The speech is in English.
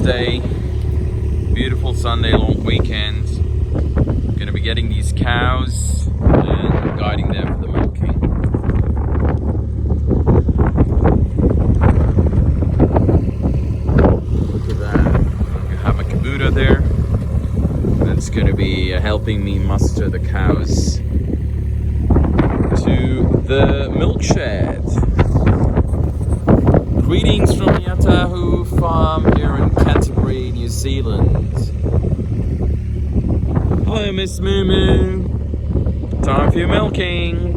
Sunday, beautiful Sunday long weekend. Gonna be getting these cows and guiding them for the milking. Look at that. I have my Kubota there. That's gonna be helping me muster the cows to the milk shed. Greetings from the Atahu farm here in Canterbury, New Zealand. Hello, Miss Moo Moo. Time for your milking.